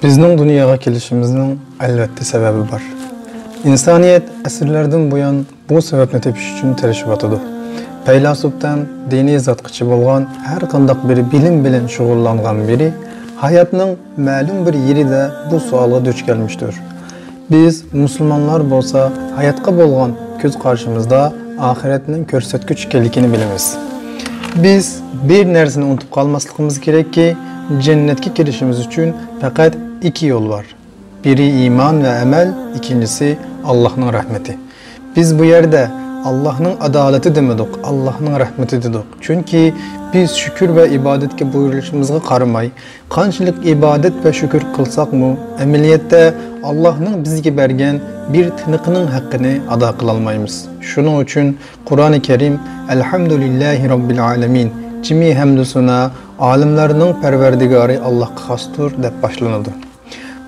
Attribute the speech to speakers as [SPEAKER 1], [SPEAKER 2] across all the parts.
[SPEAKER 1] Bizning dunyoga kelishimizning albatta sababi bor. İnsaniyet asrlardan buyon bu sababni tepish uchun tirishib Faylasufdan diniy zatqichi bo'lgan har qanday bir bilim bilan shug'ullangan biri hayotning ma'lum bir yerida bu savolga duch kelmiştir. Biz musulmonlar bo'lsa hayotga bo'lgan ko'z qarshimizda oxiratning ko'rsatkich ekanligini bilamiz. Biz bir narsani unutib qolmasligimiz kerakki, cennetga kirishimiz uchun faqat iki yo'l var. Biri iman ve amel, ikincisi Allah'ın rahmeti. Biz bu yerde Allah'ın adaleti demedik, Allah'ın rahmeti dedik. Çünkü biz şükür ve ibadetke buyuruluşumuzga qaramay, qanchalik ibadet ve şükür kılsak mı, ameliyette Allah'ın bizge bergen bir tiniqinin hakkını ada kılalmayımız. Şunun için Kur'an-ı Kerim Elhamdülillahi Rabbil Alemin cimi hamdusuna alimlerinin perverdigarı Allah'a xastur deb başlanıdı.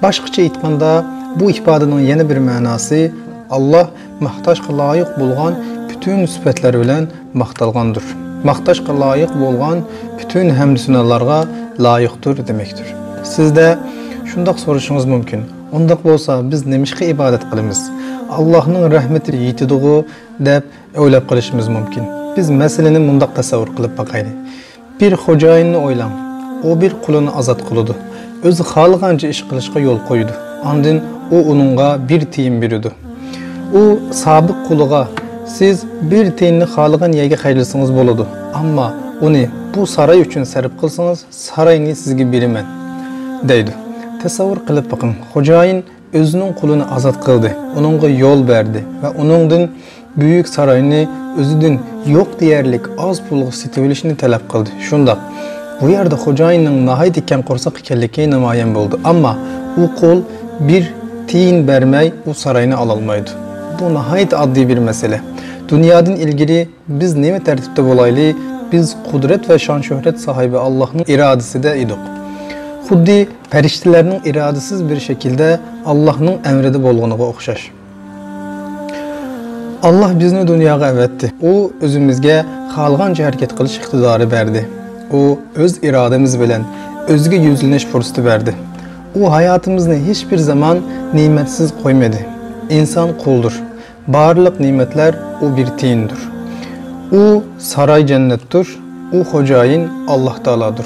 [SPEAKER 1] Başqacha aytganda bu ifadenin yeni bir manası Allah maqtashga loyiq bo'lgan bütün sifatlar bilan maqtalgandır. Maqtashga loyiq bo'lgan bütün hamd sanolarga loyiqdir demektir. Sizde shundoq so'rashingiz mumkin. Undaq bo'lsa biz nemishga ibodat qilamiz? Allohning rahmeti yetidigu deb o'ylab qolishimiz mumkin. Biz masalani mundaq tasavvur qilib baqaylik. Bir xo'jayinni o'ylang. O bir qulini azod qiladi. Özü xalqanca iş qilishga yo'l qo'ydi. Andin o onunğa bir tiyin biridi. O sabiq quluğa siz bir tiyinni xalqan yerga qayrilsangiz bo'ladi. Ammo uni bu saray uchun sarf qilsangiz, sarayni sizga beraman deydi. Tasavvur qilib bakın. Xo'jayin özünün qulini azod qildi. Onunğa yo'l berdi ve onundan büyük sarayni özüdün yo'q deyarlik az pulga setib olishni talab qildi. Shundaq bu yerde xo'jayinning nahayt ekan qo'rsoq ekanligi namoyon bo'ldi. Ammo u qul bir tiyin bermay u sarayni ololmaydi. Bu nahayt oddiy bir mesele. Dunyodan ilgili biz nima tartibda bo'layli? Biz qudret ve şan şöhret sahibi Allah'ın iradesida edik. Xuddi farishtalarning iradesiz bir şekilde Allah'ın emrida bo'lganiga o'xshash. Allah bizni dunyoga avatdi. O özümüzge xalqancha harakat qilish iqtidori berdi. O öz irademiz bilen özge yüzleniş fırsatı verdi. O hayatımızı hiçbir zaman nimetsiz koymadı. İnsan kuldur. Barlık nimetler o bir tiyindir. O saray cennettir. O xo'jayin Allah Teala'dır.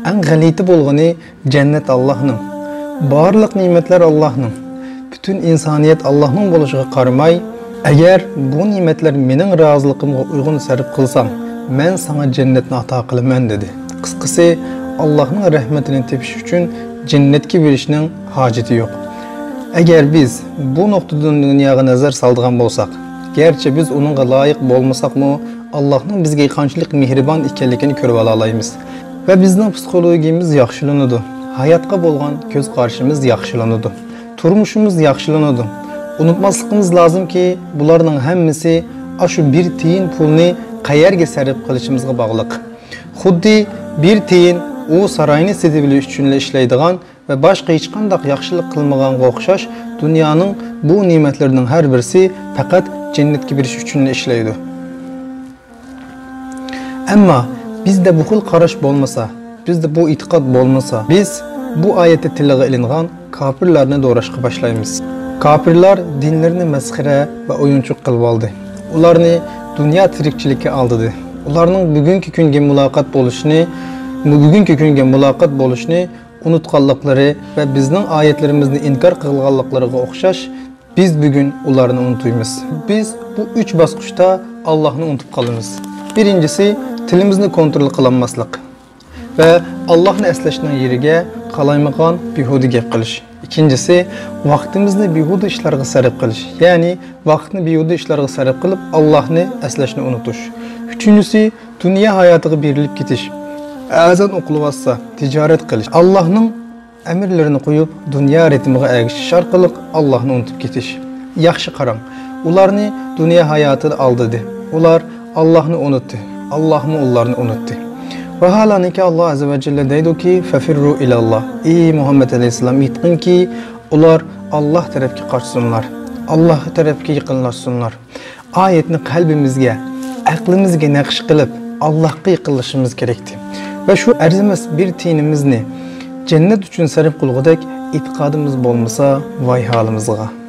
[SPEAKER 1] En galiti bolğanı cennet Allah'ın. Barlık nimetler Allah'ın. Bütün insaniyet Allah'ın boluşuğa qaramay, eğer bu nimetler mening razılığımga uygun sarf kılsam, men sana cennetni ata qilaman dedi. Qısqası Allah'ın rahmetini tepish uchun cennetga berishning hojati yo'q. Eğer biz bu noktadan dunyoga nazar saldigan bo'lsak, gerçi biz onunğa loyiq bo'lmasakmı, Allah'ın bizga qanchalik mehribon ekanligini ko'rib olaymiz. Ve bizning psixologiyamiz yaxshilanadi. Hayotga bo'lgan ko'z qarashimiz yaxshilanadi. Turmushimiz yaxshilanadi. Unutmasligimiz lazım ki bularning hammasi ashu bir tiyin pulni qayerga sarf qilishimizga bog'liq. Xuddi bir tiyin o sarayni setib olish uchun ishlaydigan ve boshqa hech qanday yaxshilik qilmaganga o'xshash, dunyoning bu ne'matlarining har birisi faqat jannatga berish uchun ishlaydi. Ammo bizde bu xil qarash bo'lmasa, bizde bu e'tiqod bo'lmasa, biz bu oyatda tilga ilingan kofirlarni do'rashga boshlaymiz. Kafirlar dinlerini mesxire ve oyunçuk qilib oldi. Ularni dünya tirikçilikka aldırdı. Ularning bugungi kunga muloqot bo'lishni unutganliklari ve bizning oyatlarimizni inkor qilganliklariga o'xshash, biz bugun ularni unutuymiz. Biz bu üç bosqichda Allah'ni unutib qolamiz. Birincisi tilimizni kontrol qilolmaslik ve Allah'ni eslashning yeriga qalaymagan behuda gap qilish. İkincisi vaktimizni behuda ishlarga sarf qilish, ya'ni vaqtni behuda ishlarga sarf qilib Allah'ni eslashni unutish. Üçüncüsü dünya hayotiga berilib ketish. Azan o'qilyapsa tijorat qilish. Allah'ning emirlerini qo'yib dünya ritmiga ergishish orqali Allah'ni unutib ketish. Yaxshi qarang. Ularni dünya hayotida aldırdı. Ular Allah'ni unutdi. Allah'mi ularni unutdi. Ve halaniki Allah Azze ve Celle deydi ki fefirru ilallah. Ey Muhammed Aleyhisselam aytqin ki ular Allah tarafga qaçsınlar. Allah tarafga yaqinlashsinlar. Ayetni qalbimizga, aqlimizga naqsh qilib Allah'a yaqinlashimiz kerakdi. Ve şu arzimas bir tiyinimizni cennet üçün sarf qilgudek e'tiqodimiz bo'lmasa, voy holimizga.